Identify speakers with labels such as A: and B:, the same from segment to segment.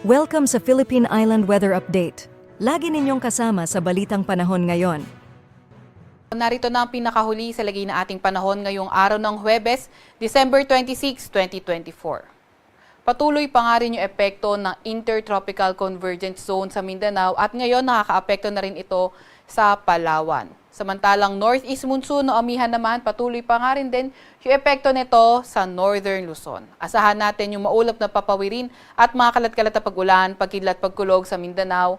A: Welcome sa Philippine Island Weather Update. Lagi ninyong kasama sa Balitang Panahon ngayon.
B: Narito na ang pinakahuli sa lagay na ating panahon ngayong araw ng Huwebes, December 26, 2024. Patuloy pa nga rin yung epekto ng Intertropical Convergence Zone sa Mindanao at ngayon nakakaapekto na rin ito sa Palawan. Samantalang Northeast Monsoon o amihan naman, patuloy pa nga rin din yung epekto nito sa Northern Luzon. Asahan natin yung maulap na papawirin at mga kalat-kalat na pag-ulan, pagkidlat, pagkulog sa Mindanao,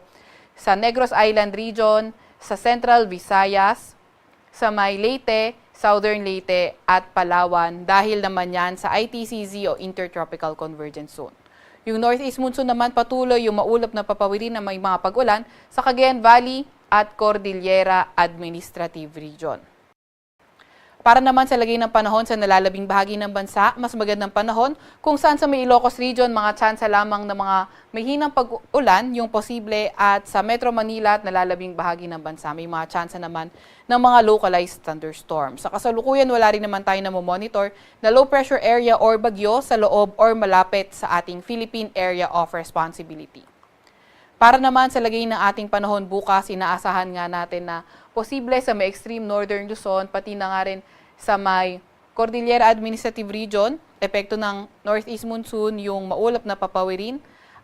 B: sa Negros Island Region, sa Central Visayas, sa may Leyte, Southern Leyte at Palawan dahil naman yan sa ITCZ o Intertropical Convergence Zone. Yung Northeast Monsoon naman patuloy yung maulap na papawirin na may mga pag-ulan sa Cagayan Valley at Cordillera Administrative Region. Para naman sa lagay ng panahon sa nalalabing bahagi ng bansa, mas magandang panahon kung saan sa may Ilocos Region, mga tsansa lamang ng mga may hinang pag-ulan yung posible at sa Metro Manila at nalalabing bahagi ng bansa, may mga tsansa naman ng mga localized thunderstorms. Sa kasalukuyan, wala rin naman tayo na monitor na low pressure area or bagyo sa loob or malapit sa ating Philippine Area of Responsibility. Para naman sa lagay ng ating panahon bukas, inaasahan nga natin na posible sa may extreme northern Luzon, pati na nga rin sa may Cordillera Administrative Region, epekto ng Northeast Monsoon, yung maulap na papawirin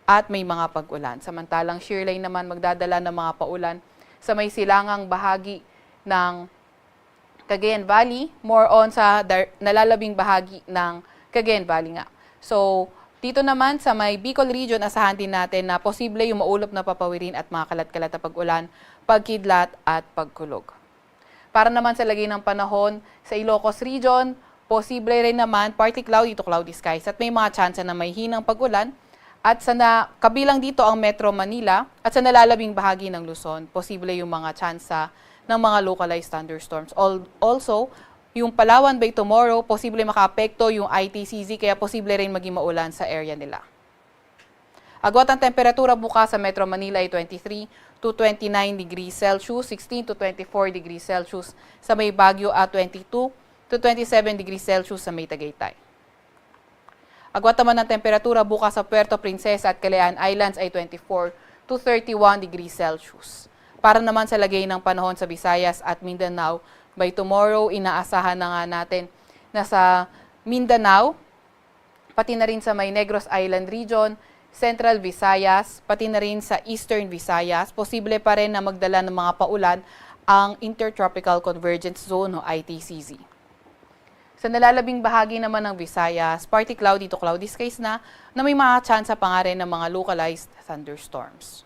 B: at may mga pag-ulan. Samantalang shearline naman magdadala ng mga paulan sa may silangang bahagi ng Cagayan Valley, more on sa nalalabing bahagi ng Cagayan Valley nga. So, dito naman sa may Bicol Region, asahan din natin na posible yung maulap na papawirin at mga kalat-kalat na pag-ulan, pagkidlat at pagkulog. Para naman sa lagay ng panahon sa Ilocos Region, posible rin naman partly cloudy to cloudy skies at may mga tsansa na may hinang pag-ulan. At sa kabilang dito ang Metro Manila at sa nalalabing bahagi ng Luzon, posible yung mga tsansa ng mga localized thunderstorms. Also, yung Palawan by tomorrow, posible makaapekto yung ITCZ kaya posible rin maging maulan sa area nila. Agwat ang temperatura bukas sa Metro Manila ay 23 to 29 degrees Celsius, 16 to 24 degrees Celsius sa may Baguio at 22 to 27 degrees Celsius sa may Tagaytay. Agwat naman ang temperatura bukas sa Puerto Princesa at Calayan Islands ay 24 to 31 degrees Celsius. Para naman sa lagay ng panahon sa Visayas at Mindanao, by tomorrow, inaasahan na nga natin na sa Mindanao, pati na rin sa may Negros Island Region, Central Visayas, pati na rin sa Eastern Visayas, posible pa rin na magdala ng mga paulan ang Intertropical Convergence Zone o ITCZ. Sa nalalabing bahagi naman ng Visayas, partly cloudy to cloudy skies na may mga tsansa pa nga rin ng mga localized thunderstorms.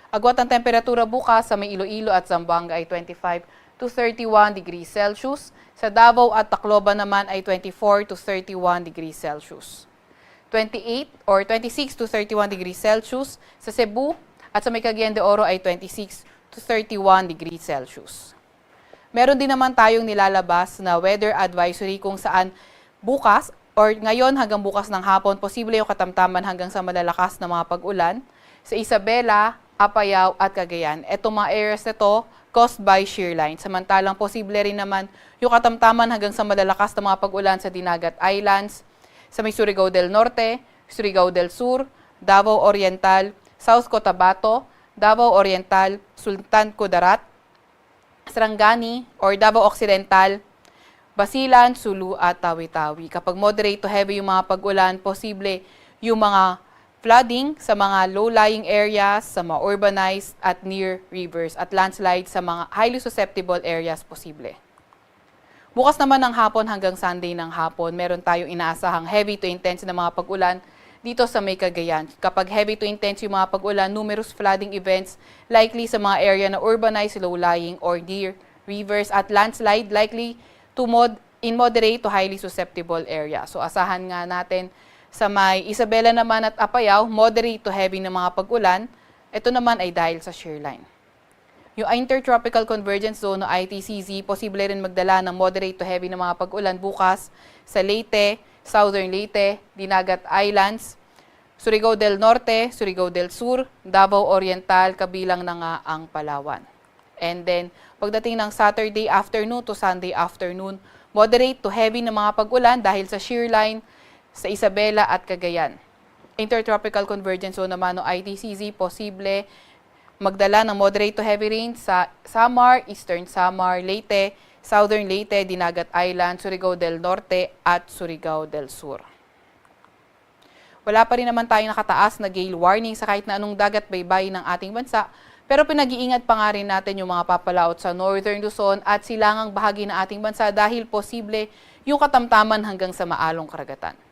B: Agwat ang temperatura bukas sa may Iloilo at Zamboanga ay 25 to 31 degrees Celsius. Sa Davao at Tacloban naman ay 24 to 31 degrees Celsius. 28 or 26 to 31 degrees Celsius sa Cebu at sa may Cagayan de Oro ay 26 to 31 degrees Celsius. Meron din naman tayong nilalabas na weather advisory kung saan bukas or ngayon hanggang bukas ng hapon, posible yung katamtaman hanggang sa malalakas na mga pag-ulan sa Isabela, Apayao at Cagayan. Etong mga areas na to caused by shearline. Samantalang posible rin naman yung katamtaman hanggang sa malalakas na mga pag-ulan sa Dinagat Islands, sa may Surigao del Norte, Surigao del Sur, Davao Oriental, South Cotabato, Davao Oriental, Sultan Kudarat, Sarangani or Davao Occidental, Basilan, Sulu at Tawi-Tawi. Kapag moderate to heavy yung mga pag-ulan, posible yung mga flooding sa mga low-lying areas, sa mga urbanized at near rivers at landslides sa mga highly susceptible areas posible. Bukas naman ng hapon hanggang Sunday ng hapon, meron tayong inaasahang heavy to intense na mga pag-ulan dito sa may Cagayan. Kapag heavy to intense yung mga pag-ulan, numerous flooding events likely sa mga area na urbanized, low-lying or near rivers at landslide likely to in moderate to highly susceptible area. So asahan nga natin sa may Isabela naman at Apayao, moderate to heavy na mga pag-ulan. Ito naman ay dahil sa shearline. Yung Intertropical Convergence Zone o ITCZ, posible rin magdala ng moderate to heavy na mga pag-ulan bukas sa Leyte, Southern Leyte, Dinagat Islands, Surigao del Norte, Surigao del Sur, Davao Oriental, kabilang na nga ang Palawan. And then, pagdating ng Saturday afternoon to Sunday afternoon, moderate to heavy na mga pag-ulan dahil sa shearline sa Isabela at Cagayan. Intertropical Convergence Zone naman o ITCZ, posible magdala ng moderate to heavy rain sa Samar, Eastern Samar, Leyte, Southern Leyte, Dinagat Island, Surigao del Norte at Surigao del Sur. Wala pa rin naman tayong nakataas na gale warning sa kahit na anong dagat baybay ng ating bansa, pero pinag-iingat pa nga rin natin yung mga papalaot sa Northern Luzon at silangang bahagi ng ating bansa dahil posible yung katamtaman hanggang sa maalong karagatan.